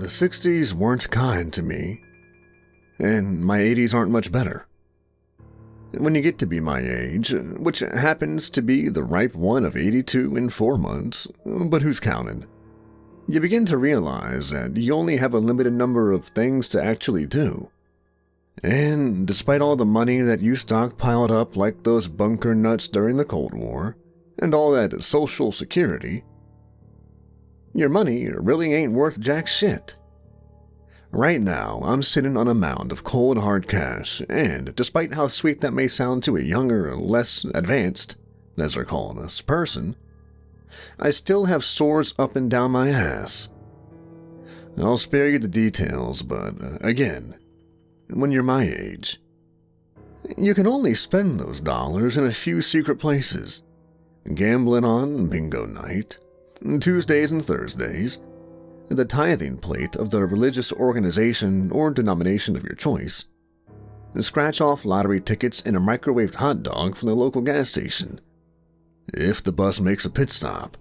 the 60s weren't kind to me, and my 80s aren't much better. When you get to be my age, which happens to be the ripe one of 82 in 4 months, but who's counting? You begin to realize that you only have a limited number of things to actually do. And despite all the money that you stockpiled up like those bunker nuts during the Cold War, and all that social security, your money really ain't worth jack shit. Right now, I'm sitting on a mound of cold hard cash, and despite how sweet that may sound to a younger, less advanced, as they're calling us, person, I still have sores up and down my ass. I'll spare you the details, but again, when you're my age, you can only spend those dollars in a few secret places. Gambling on bingo night, Tuesdays and Thursdays, the tithing plate of the religious organization or denomination of your choice, scratch-off lottery tickets and a microwaved hot dog from the local gas station, if the bus makes a pit stop,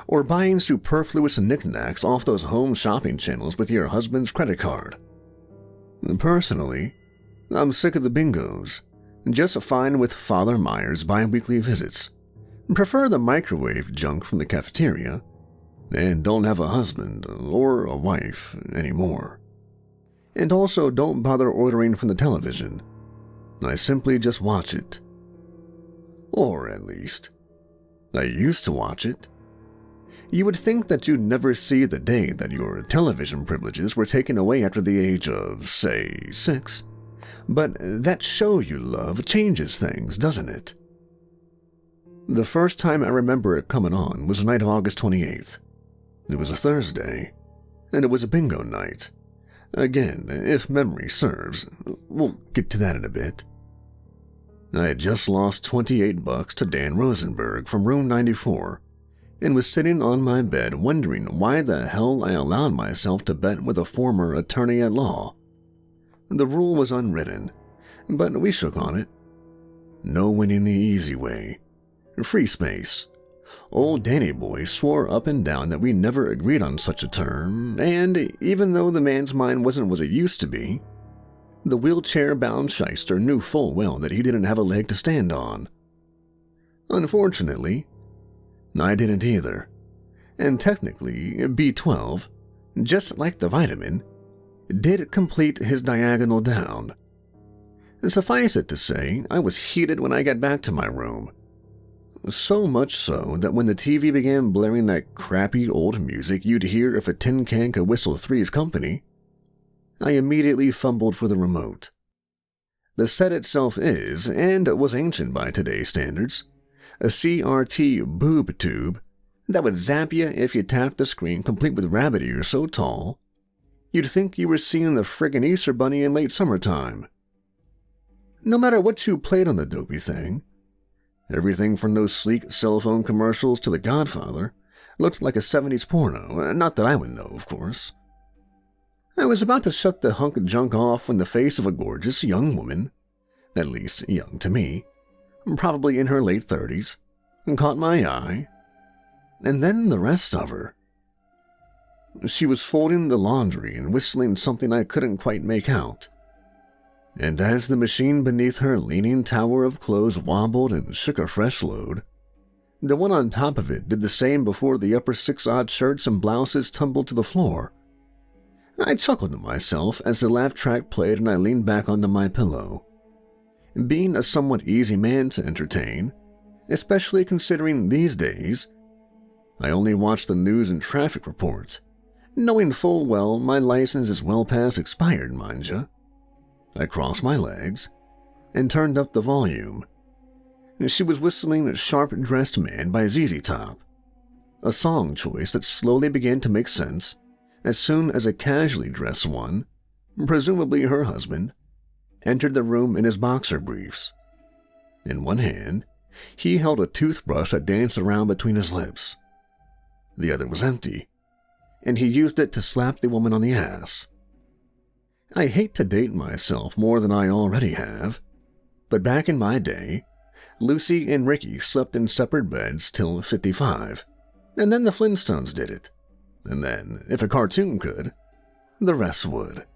or buying superfluous knickknacks off those home shopping channels with your husband's credit card. Personally, I'm sick of the bingos, just fine with Father Myers' bi-weekly visits, prefer the microwave junk from the cafeteria, and don't have a husband or a wife anymore. And also don't bother ordering from the television. I simply just watch it. Or at least, I used to watch it. You would think that you'd never see the day that your television privileges were taken away after the age of, say, 6. But that show you love changes things, doesn't it? The first time I remember it coming on was the night of August 28th. It was a Thursday, and it was a bingo night. Again, if memory serves. We'll get to that in a bit. I had just lost $28 to Dan Rosenberg from room 94, and was sitting on my bed wondering why the hell I allowed myself to bet with a former attorney at law. The rule was unwritten, but we shook on it. No winning the easy way. Free space. Old Danny Boy swore up and down that we never agreed on such a term, and even though the man's mind wasn't what it used to be, the wheelchair-bound shyster knew full well that he didn't have a leg to stand on. Unfortunately, I didn't either, and technically B12, just like the vitamin, did complete his diagonal down. Suffice it to say, I was heated when I got back to my room. So much so that when the TV began blaring that crappy old music you'd hear if a tin can could whistle Three's Company, I immediately fumbled for the remote. The set itself is, and was ancient by today's standards, a CRT boob tube that would zap you if you tapped the screen, complete with rabbit ears so tall, you'd think you were seeing the friggin' Easter Bunny in late summertime. No matter what you played on the dopey thing, everything from those sleek cell phone commercials to The Godfather looked like a 70s porno, not that I would know, of course. I was about to shut the hunk of junk off when the face of a gorgeous young woman, at least young to me, probably in her late 30s, caught my eye, and then the rest of her. She was folding the laundry and whistling something I couldn't quite make out. And as the machine beneath her leaning tower of clothes wobbled and shook a fresh load, the one on top of it did the same before the upper 6-odd shirts and blouses tumbled to the floor. I chuckled to myself as the laugh track played and I leaned back onto my pillow. Being a somewhat easy man to entertain, especially considering these days, I only watch the news and traffic reports, knowing full well my license is well past expired, mind ya. I crossed my legs and turned up the volume. She was whistling Sharp Dressed Man by ZZ Top, a song choice that slowly began to make sense as soon as a casually dressed one, presumably her husband, entered the room in his boxer briefs. In one hand, he held a toothbrush that danced around between his lips. The other was empty, and he used it to slap the woman on the ass. I hate to date myself more than I already have, but back in my day, Lucy and Ricky slept in separate beds till 55, and then the Flintstones did it, and then, if a cartoon could, the rest would.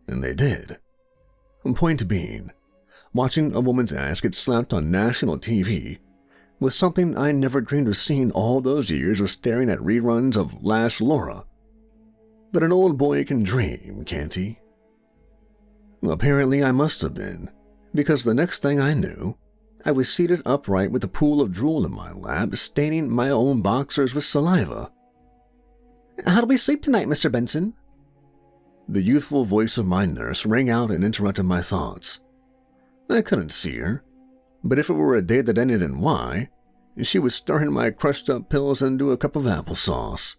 And they did. Point being, watching a woman's ass get slapped on national TV was something I never dreamed of seeing all those years of staring at reruns of Lash Laura. But an old boy can dream, can't he? Apparently I must have been, because the next thing I knew, I was seated upright with a pool of drool in my lap, staining my own boxers with saliva. "How do we sleep tonight, Mr. Benson?" The youthful voice of my nurse rang out and interrupted my thoughts. I couldn't see her, but if it were a day that ended in Y, she was stirring my crushed-up pills into a cup of applesauce.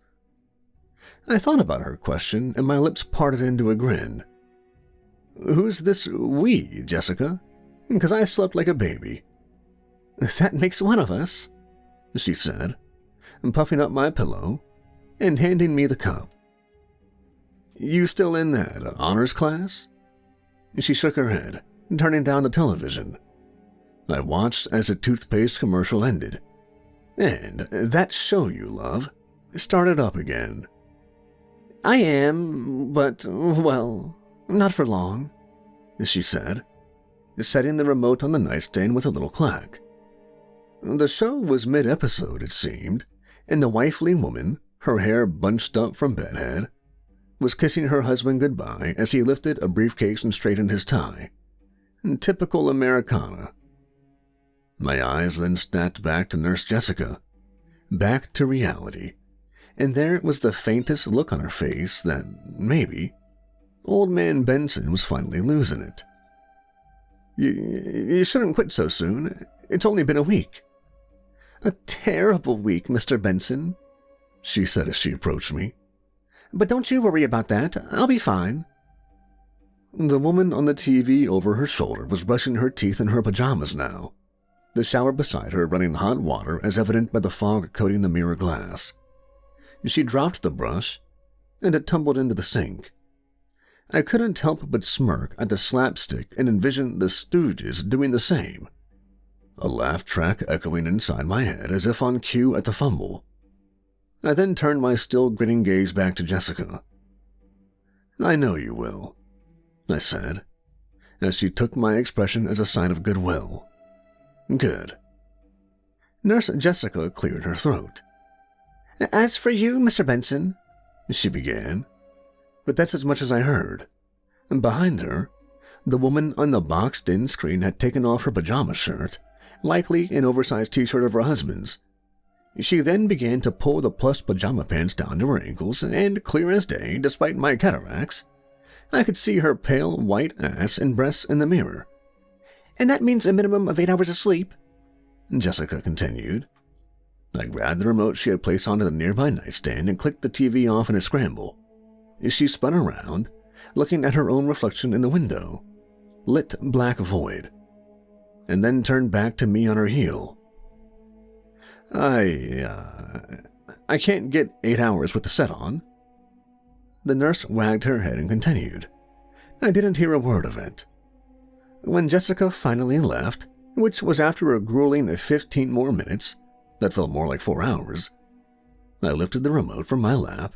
I thought about her question, and my lips parted into a grin. "Who's this we, Jessica? Because I slept like a baby." "That makes one of us," she said, puffing up my pillow and handing me the cup. "You still in that honors class?" She shook her head, turning down the television. I watched as the toothpaste commercial ended, and That Show You Love started up again. "I am, but, well, not for long," she said, setting the remote on the nightstand with a little clack. The show was mid-episode, it seemed, and the wifely woman, her hair bunched up from bedhead, was kissing her husband goodbye as he lifted a briefcase and straightened his tie. Typical Americana. My eyes then snapped back to Nurse Jessica, back to reality, and there was the faintest look on her face that, maybe, Old Man Benson was finally losing it. You shouldn't quit so soon. It's only been a week." "A terrible week, Mr. Benson," she said as she approached me. "But don't you worry about that. I'll be fine." The woman on the TV over her shoulder was brushing her teeth in her pajamas now, the shower beside her running hot water as evident by the fog coating the mirror glass. She dropped the brush, and it tumbled into the sink. I couldn't help but smirk at the slapstick and envision the Stooges doing the same, a laugh track echoing inside my head as if on cue at the fumble. I then turned my still grinning gaze back to Jessica. "I know you will," I said, as she took my expression as a sign of goodwill. "Good." Nurse Jessica cleared her throat. "As for you, Mr. Benson," she began, but that's as much as I heard. Behind her, the woman on the boxed-in screen had taken off her pajama shirt, likely an oversized t-shirt of her husband's. She then began to pull the plush pajama pants down to her ankles, and clear as day, despite my cataracts, I could see her pale white ass and breasts in the mirror. "And that means a minimum of 8 hours of sleep," Jessica continued. I grabbed the remote she had placed onto the nearby nightstand and clicked the TV off in a scramble. She spun around, looking at her own reflection in the window, lit black void, and then turned back to me on her heel. I can't get 8 hours with the set on." The nurse wagged her head and continued. I didn't hear a word of it. When Jessica finally left, which was after a grueling 15 more minutes, that felt more like 4 hours, I lifted the remote from my lap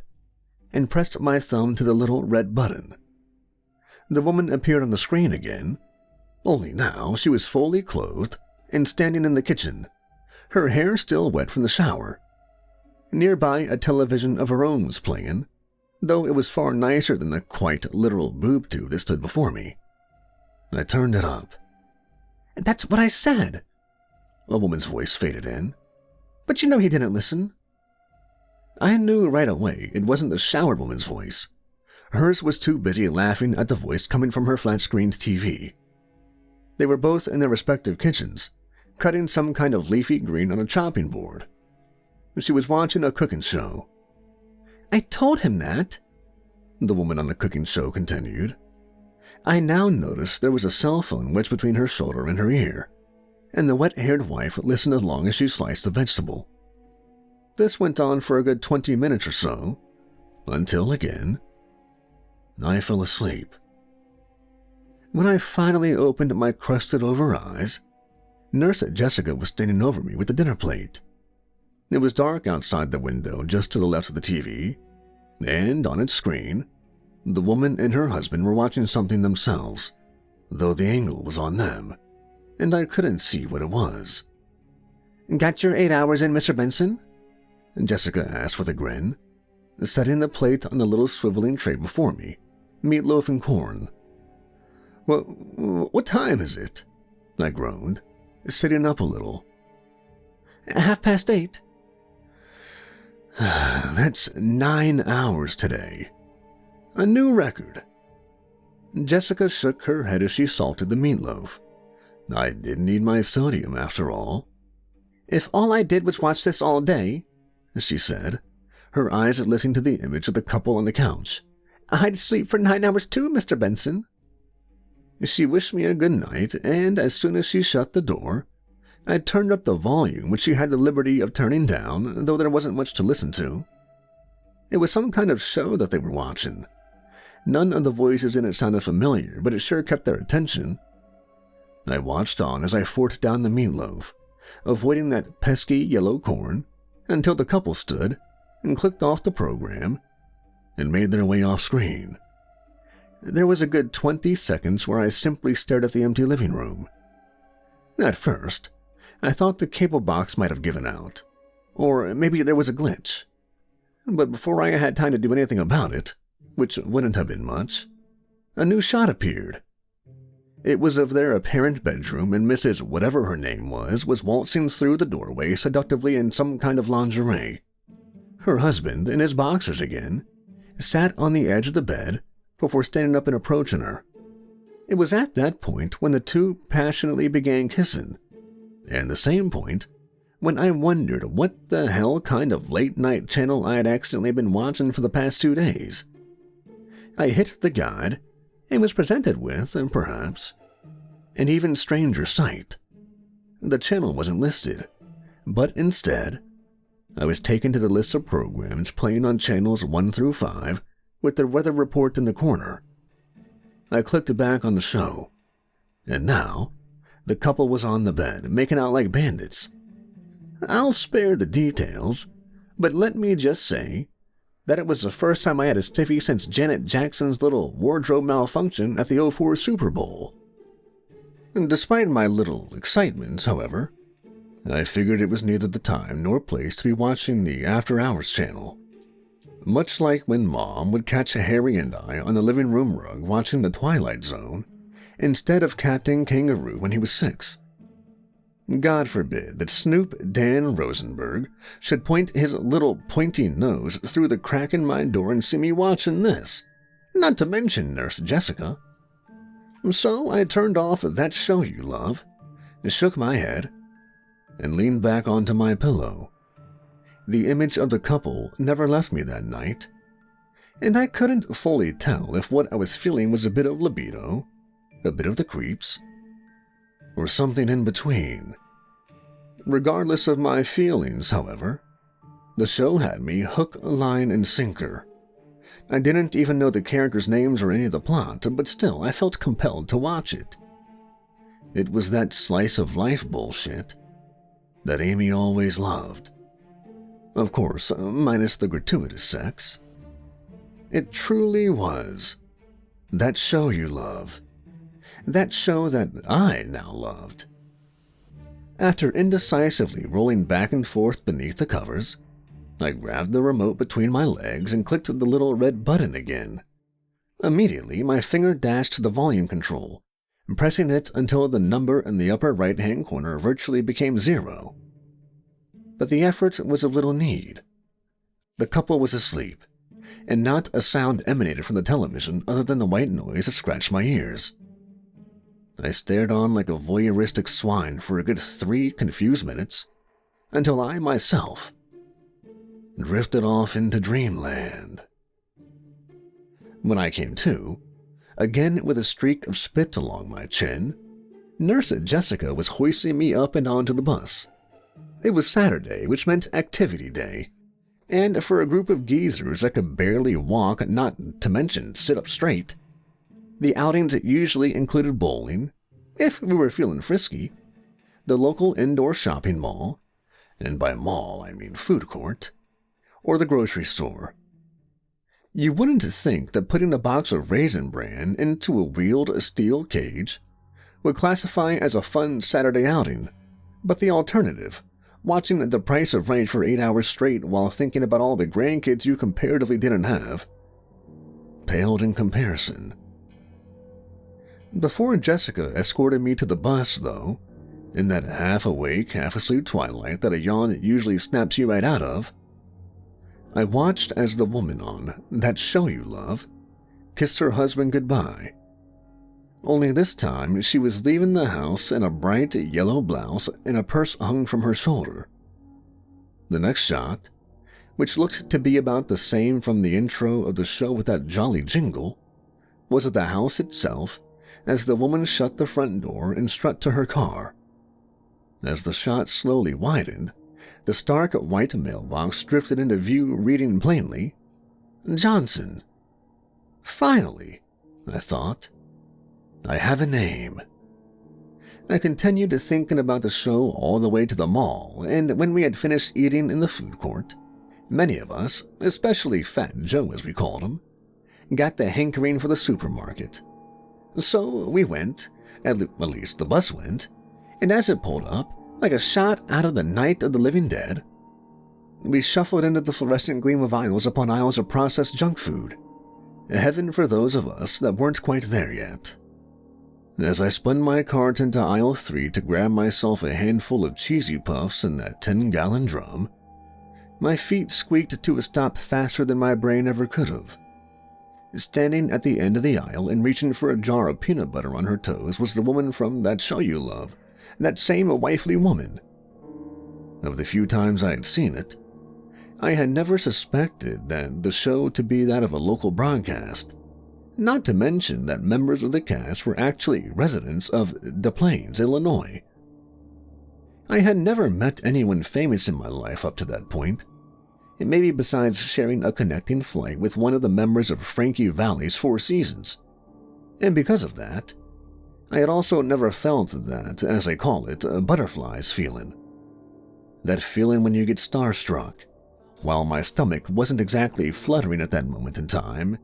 and pressed my thumb to the little red button. The woman appeared on the screen again, only now she was fully clothed and standing in the kitchen, her hair still wet from the shower. Nearby, a television of her own was playing, though it was far nicer than the quite literal boob tube that stood before me. I turned it up. "That's what I said," a woman's voice faded in. "But you know he didn't listen." I knew right away it wasn't the showered woman's voice. Hers was too busy laughing at the voice coming from her flat-screen's TV. They were both in their respective kitchens, cutting some kind of leafy green on a chopping board. She was watching a cooking show. "I told him that," the woman on the cooking show continued. I now noticed there was a cell phone wedged between her shoulder and her ear, and the wet-haired wife listened along as she sliced the vegetable. This went on for a good 20 minutes or so, until again, I fell asleep. When I finally opened my crusted-over eyes, Nurse Jessica was standing over me with the dinner plate. It was dark outside the window just to the left of the TV, and on its screen, The woman and her husband were watching something themselves, though the angle was on them, and I couldn't see what it was. "Got your 8 hours in, Mr. Benson?" Jessica asked with a grin, setting the plate on the little swiveling tray before me, meatloaf and corn. "Well, what time is it?" I groaned, sitting up a little. 8:30. That's 9 hours today. A new record. Jessica shook her head as she salted the meatloaf. I didn't need my sodium after all. "If all I did was watch this all day," she said, her eyes lifting to the image of the couple on the couch, "I'd sleep for 9 hours too, Mr. Benson." She wished me a good night, and as soon as she shut the door, I turned up the volume, which she had the liberty of turning down, though there wasn't much to listen to. It was some kind of show that they were watching. None of the voices in it sounded familiar, but it sure kept their attention. I watched on as I forked down the meatloaf, avoiding that pesky yellow corn, until the couple stood and clicked off the program and made their way off screen. There was a good 20 seconds where I simply stared at the empty living room. At first, I thought the cable box might have given out, or maybe there was a glitch. But before I had time to do anything about it, which wouldn't have been much, a new shot appeared. It was of their apparent bedroom, and Mrs. Whatever her name was waltzing through the doorway seductively in some kind of lingerie. Her husband, in his boxers again, sat on the edge of the bed before standing up and approaching her. It was at that point when the two passionately began kissing, and the same point when I wondered what the hell kind of late-night channel I had accidentally been watching for the past 2 days. I hit the guide and was presented with, perhaps, an even stranger sight. The channel wasn't listed, but instead, I was taken to the list of programs playing on channels 1 through 5 with the weather report in the corner. I clicked back on the show, and now the couple was on the bed, making out like bandits. I'll spare the details, but let me just say that it was the first time I had a stiffy since Janet Jackson's little wardrobe malfunction at the '04 Super Bowl. Despite my little excitement, however, I figured it was neither the time nor place to be watching the After Hours channel. Much like when Mom would catch Harry and I on the living room rug watching The Twilight Zone, instead of Captain Kangaroo when he was 6. God forbid that Snoop Dan Rosenberg should point his little pointy nose through the crack in my door and see me watching this, not to mention Nurse Jessica. So I turned off That Show You Love, shook my head, and leaned back onto my pillow. The image of the couple never left me that night, and I couldn't fully tell if what I was feeling was a bit of libido, a bit of the creeps, or something in between. Regardless of my feelings, however, the show had me hook, line, and sinker. I didn't even know the characters' names or any of the plot, but still I felt compelled to watch it. It was that slice of life bullshit that Amy always loved. Of course, minus the gratuitous sex. It truly was That Show You Love. That show that I now loved. After indecisively rolling back and forth beneath the covers, I grabbed the remote between my legs and clicked the little red button again. Immediately, my finger dashed to the volume control, pressing it until the number in the upper right-hand corner virtually became 0. But the effort was of little need. The couple was asleep, and not a sound emanated from the television other than the white noise that scratched my ears. I stared on like a voyeuristic swine for a good 3 confused minutes, until I myself drifted off into dreamland. When I came to, again with a streak of spit along my chin, Nurse Jessica was hoisting me up and onto the bus. It was Saturday, which meant activity day, and for a group of geezers that could barely walk, not to mention sit up straight, the outings usually included bowling, if we were feeling frisky, the local indoor shopping mall, and by mall I mean food court, or the grocery store. You wouldn't think that putting a box of Raisin Bran into a wheeled steel cage would classify as a fun Saturday outing, but the alternative, watching The Price of Right for 8 hours straight while thinking about all the grandkids you comparatively didn't have, paled in comparison. Before Jessica escorted me to the bus, though, in that half-awake, half-asleep twilight that a yawn usually snaps you right out of, I watched as the woman on That Show You Love kissed her husband goodbye. Only this time, she was leaving the house in a bright yellow blouse and a purse hung from her shoulder. The next shot, which looked to be about the same from the intro of the show with that jolly jingle, was of the house itself as the woman shut the front door and strut to her car. As the shot slowly widened, the stark white mailbox drifted into view, reading plainly, Johnson. Finally, I thought. I have a name. I continued thinking about the show all the way to the mall, and when we had finished eating in the food court, many of us, especially Fat Joe as we called him, got the hankering for the supermarket. So we went, at least the bus went, and as it pulled up, like a shot out of the Night of the Living Dead, we shuffled into the fluorescent gleam of aisles upon aisles of processed junk food. Heaven for those of us that weren't quite there yet. As I spun my cart into aisle 3 to grab myself a handful of cheesy puffs in that 10-gallon drum, my feet squeaked to a stop faster than my brain ever could have. Standing at the end of the aisle and reaching for a jar of peanut butter on her toes was the woman from That Show You Love, that same wifely woman. Of the few times I had seen it, I had never suspected that the show to be that of a local broadcast, not to mention that members of the cast were actually residents of Des Plaines, Illinois. I had never met anyone famous in my life up to that point, and maybe besides sharing a connecting flight with one of the members of Frankie Valli's Four Seasons. And because of that, I had also never felt that, as I call it, a butterflies feeling. That feeling when you get starstruck. While my stomach wasn't exactly fluttering at that moment in time,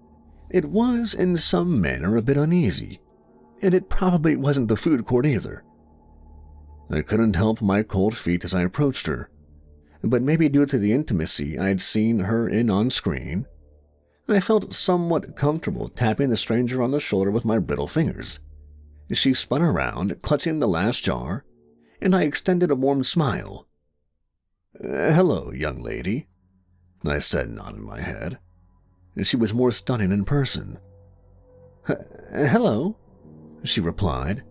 it was in some manner a bit uneasy, and it probably wasn't the food court either. I couldn't help my cold feet as I approached her, but maybe due to the intimacy I had seen her in on screen, I felt somewhat comfortable tapping the stranger on the shoulder with my brittle fingers. She spun around, clutching the last jar, and I extended a warm smile. Hello, young lady, I said, nodding my head. She was more stunning in person. Hello, she replied,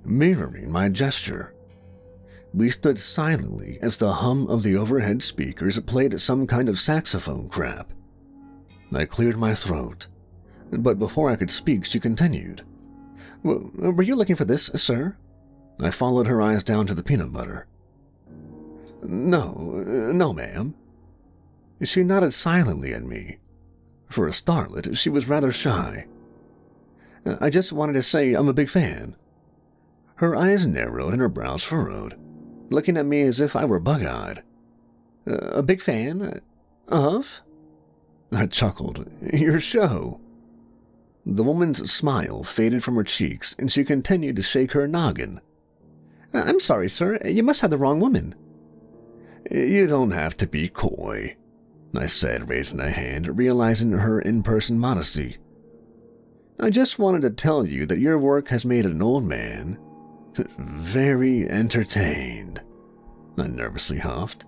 mirroring my gesture. We stood silently as the hum of the overhead speakers played some kind of saxophone crap. I cleared my throat, but before I could speak, she continued. Were you looking for this, sir? I followed her eyes down to the peanut butter. No, ma'am. She nodded silently at me. For a starlet, she was rather shy. I just wanted to say I'm a big fan. Her eyes narrowed and her brows furrowed, looking at me as if I were bug-eyed. A big fan? Of? I chuckled. Your show. The woman's smile faded from her cheeks, and she continued to shake her noggin. I'm sorry, sir. You must have the wrong woman. You don't have to be coy, I said, raising a hand, realizing her in-person modesty. I just wanted to tell you that your work has made an old man very entertained, I nervously huffed.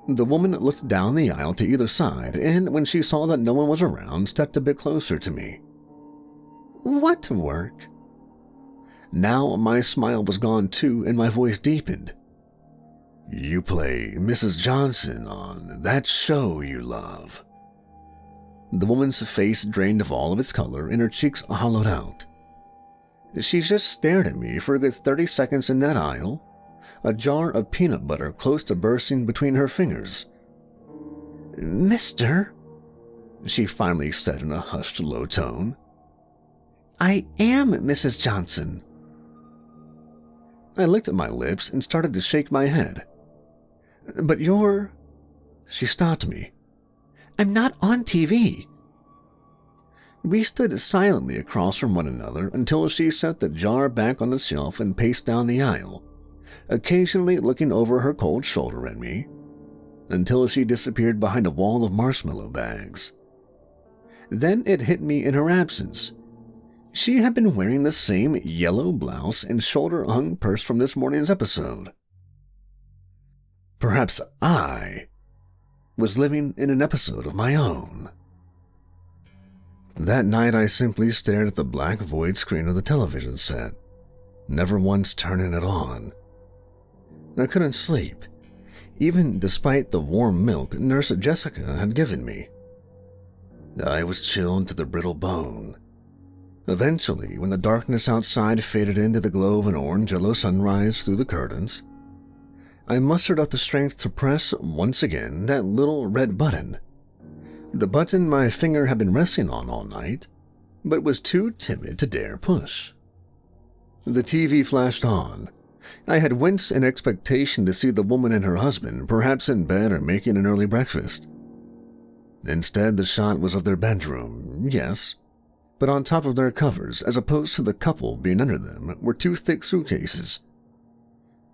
The woman looked down the aisle to either side, and when she saw that no one was around, stepped a bit closer to me. What work? Now my smile was gone too, and my voice deepened. You play Mrs. Johnson on That Show You Love. The woman's face drained of all of its color, and her cheeks hollowed out. She just stared at me for a good 30 seconds in that aisle, a jar of peanut butter close to bursting between her fingers. Mister, she finally said in a hushed, low tone. I am Mrs. Johnson. I licked at my lips and started to shake my head. But you're... She stopped me. I'm not on TV. We stood silently across from one another until she set the jar back on the shelf and paced down the aisle, occasionally looking over her cold shoulder at me, until she disappeared behind a wall of marshmallow bags. Then it hit me in her absence. She had been wearing the same yellow blouse and shoulder-hung purse from this morning's episode. Perhaps I was living in an episode of my own. That night I simply stared at the black void screen of the television set, never once turning it on. I couldn't sleep, even despite the warm milk Nurse Jessica had given me. I was chilled to the brittle bone. Eventually, when the darkness outside faded into the glow of an orange-yellow sunrise through the curtains, I mustered up the strength to press, once again, that little red button. The button my finger had been resting on all night, but was too timid to dare push. The TV flashed on. I had winced in expectation to see the woman and her husband, perhaps in bed or making an early breakfast. Instead, the shot was of their bedroom, yes, but on top of their covers, as opposed to the couple being under them, were two thick suitcases.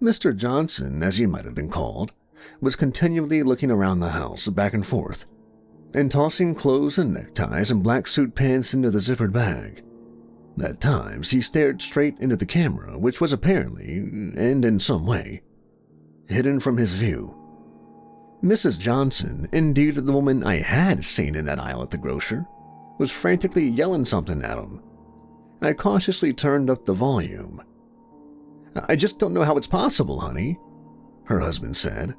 Mr. Johnson, as he might have been called, was continually looking around the house, back and forth, and tossing clothes and neckties and black suit pants into the zippered bag. At times, he stared straight into the camera, which was apparently, and in some way, hidden from his view. Mrs. Johnson, indeed the woman I had seen in that aisle at the grocer, was frantically yelling something at him. I cautiously turned up the volume. "I just don't know how it's possible, honey," her husband said,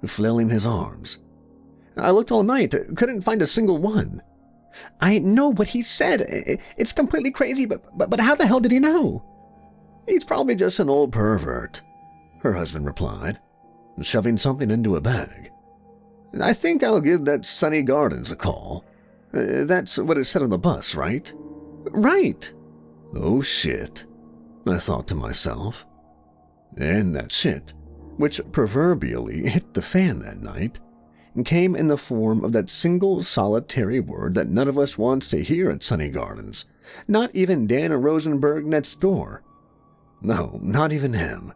flailing his arms. "I looked all night, couldn't find a single one." "I know what he said. It's completely crazy, but how the hell did he know?" "He's probably just an old pervert," her husband replied, shoving something into a bag. "I think I'll give that Sunny Gardens a call. That's what it said on the bus, right?" "Right." "Oh shit," I thought to myself. And that shit, which proverbially hit the fan that night, came in the form of that single solitary word that none of us wants to hear at Sunny Gardens, not even Dan Rosenberg next door. No, not even him.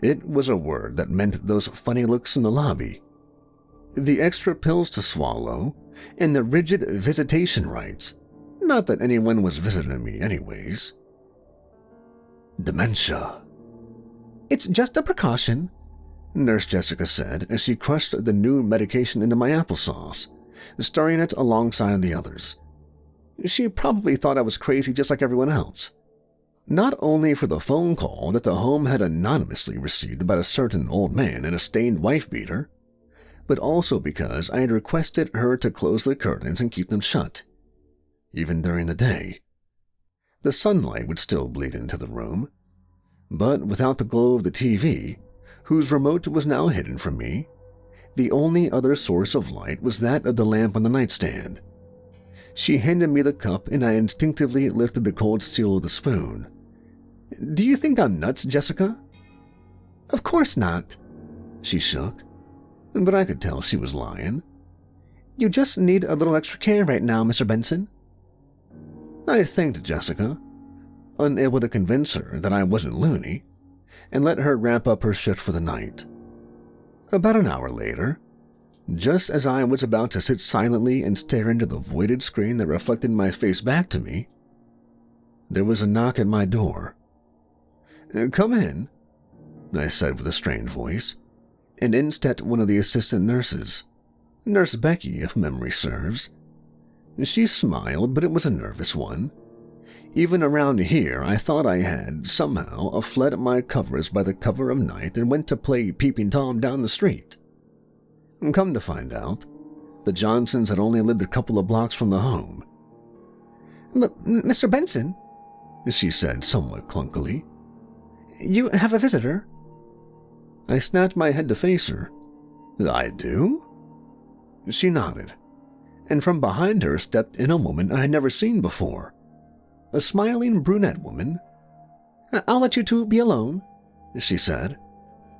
It was a word that meant those funny looks in the lobby, the extra pills to swallow, and the rigid visitation rights. Not that anyone was visiting me anyways. Dementia. "It's just a precaution," Nurse Jessica said as she crushed the new medication into my applesauce, stirring it alongside the others. She probably thought I was crazy just like everyone else. Not only for the phone call that the home had anonymously received about a certain old man and a stained wife-beater, but also because I had requested her to close the curtains and keep them shut, even during the day. The sunlight would still bleed into the room, but without the glow of the TV, whose remote was now hidden from me, the only other source of light was that of the lamp on the nightstand. She handed me the cup and I instinctively lifted the cold steel of the spoon. "Do you think I'm nuts, Jessica?" "Of course not." She shook, but I could tell she was lying. "You just need a little extra care right now, Mr. Benson." I thanked Jessica, unable to convince her that I wasn't loony, and let her wrap up her shit for the night. About an hour later, just as I was about to sit silently and stare into the voided screen that reflected my face back to me, there was a knock at my door. "Come in," I said with a strained voice, and in stepped one of the assistant nurses, Nurse Becky, if memory serves. She smiled, but it was a nervous one. Even around here, I thought I had, somehow, fled my covers by the cover of night and went to play Peeping Tom down the street. Come to find out, the Johnsons had only lived a couple of blocks from the home. "Mr. Benson," she said somewhat clunkily, "you have a visitor." I snapped my head to face her. "I do?" She nodded, and from behind her stepped in a woman I had never seen before. A smiling brunette woman. "I'll let you two be alone," she said,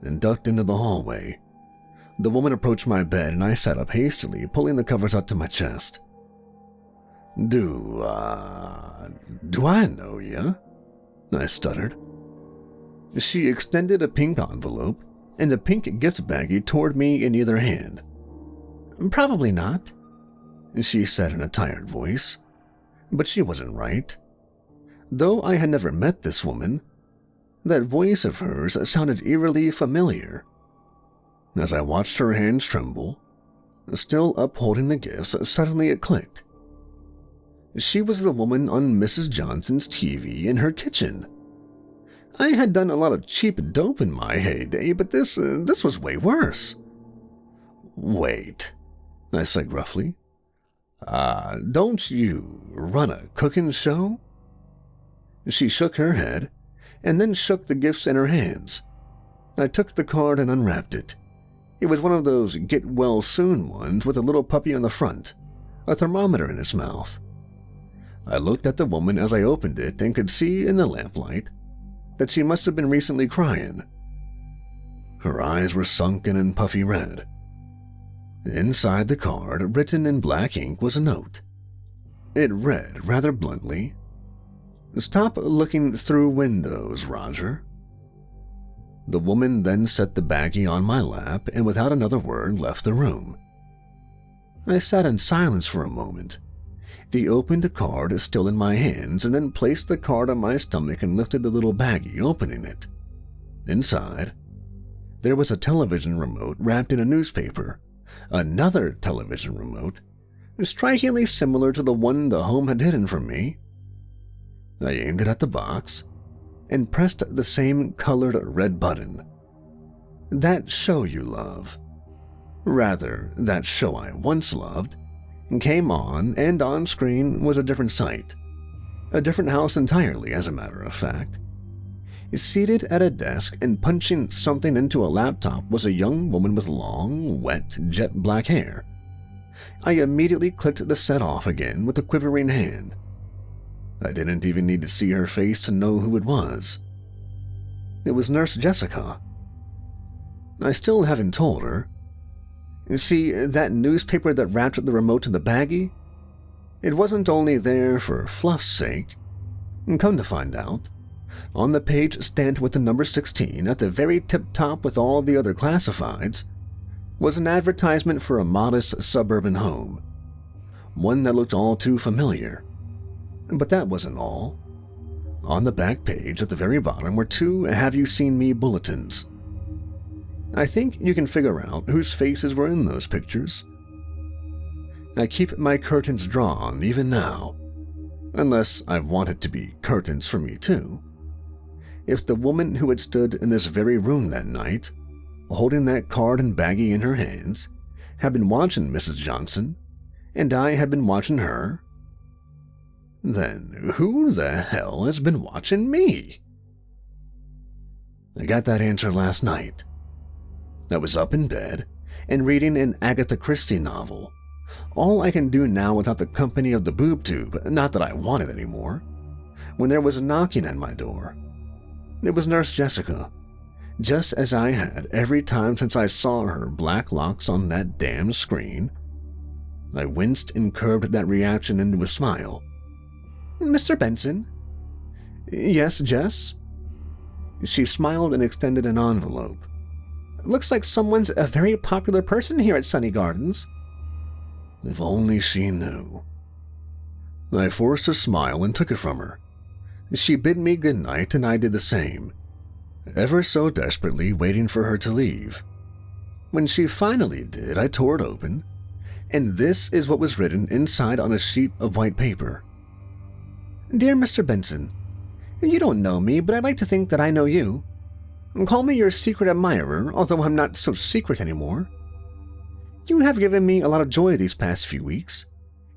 and ducked into the hallway. The woman approached my bed and I sat up hastily, pulling the covers up to my chest. Do I know ya?" I stuttered. She extended a pink envelope and a pink gift baggie toward me in either hand. "Probably not," she said in a tired voice. But she wasn't right. Though I had never met this woman, that voice of hers sounded eerily familiar. As I watched her hands tremble, still upholding the gifts, suddenly it clicked. She was the woman on Mrs. Johnson's TV in her kitchen. I had done a lot of cheap dope in my heyday, but this was way worse. "Wait," I said gruffly. Don't you run a cooking show?" She shook her head and then shook the gifts in her hands. I took the card and unwrapped it. It was one of those get-well-soon ones with a little puppy on the front, a thermometer in its mouth. I looked at the woman as I opened it and could see in the lamplight that she must have been recently crying. Her eyes were sunken and puffy red. Inside the card, written in black ink, was a note. It read rather bluntly, "Stop looking through windows, Roger." The woman then set the baggie on my lap and without another word left the room. I sat in silence for a moment. The opened card still in my hands, and then placed the card on my stomach and lifted the little baggie, opening it. Inside, there was a television remote wrapped in a newspaper, another television remote, strikingly similar to the one the home had hidden from me. I aimed it at the box and pressed the same colored red button. That show you love, rather, that show I once loved, came on, and on screen was a different sight. A different house entirely, as a matter of fact. Seated at a desk and punching something into a laptop was a young woman with long, wet, jet black hair. I immediately clicked the set off again with a quivering hand. I didn't even need to see her face to know who it was. It was Nurse Jessica. I still haven't told her. See, that newspaper that wrapped the remote in the baggie? It wasn't only there for fluff's sake. Come to find out, on the page stamped with the number 16 at the very tip-top with all the other classifieds was an advertisement for a modest suburban home, one that looked all too familiar. But that wasn't all. On the back page at the very bottom were 2 "Have You Seen Me" bulletins. I think you can figure out whose faces were in those pictures. I keep my curtains drawn even now, unless I've wanted to be curtains for me too. If the woman who had stood in this very room that night, holding that card and baggie in her hands, had been watching Mrs. Johnson, and I had been watching her, then who the hell has been watching me? I got that answer last night. I was up in bed and reading an Agatha Christie novel, all I can do now without the company of the boob tube, not that I want it anymore, when there was a knocking at my door. It was Nurse Jessica, just as I had every time since I saw her black locks on that damn screen. I winced and curbed that reaction into a smile. "Mr. Benson?" "Yes, Jess?" She smiled and extended an envelope. "Looks like someone's a very popular person here at Sunny Gardens." If only she knew. I forced a smile and took it from her. She bid me good night and I did the same, ever so desperately waiting for her to leave. When she finally did, I tore it open, and this is what was written inside on a sheet of white paper. "Dear Mr. Benson, you don't know me, but I'd like to think that I know you. Call me your secret admirer, although I'm not so secret anymore. You have given me a lot of joy these past few weeks.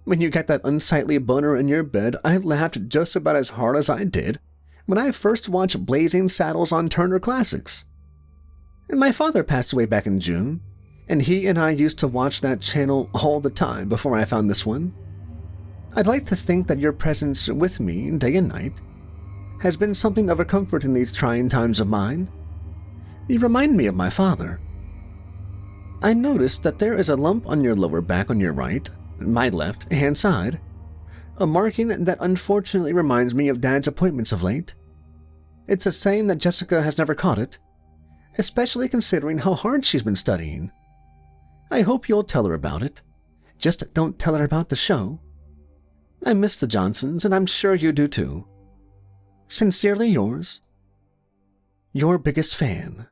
When you got that unsightly boner in your bed, I laughed just about as hard as I did when I first watched Blazing Saddles on Turner Classics. My father passed away back in June, and he and I used to watch that channel all the time before I found this one. I'd like to think that your presence with me day and night has been something of a comfort in these trying times of mine. You remind me of my father. I noticed that there is a lump on your lower back on your right, my left, hand side. A marking that unfortunately reminds me of Dad's appointments of late. It's a shame that Jessica has never caught it, especially considering how hard she's been studying. I hope you'll tell her about it. Just don't tell her about the show. I miss the Johnsons, and I'm sure you do too. Sincerely yours, your biggest fan.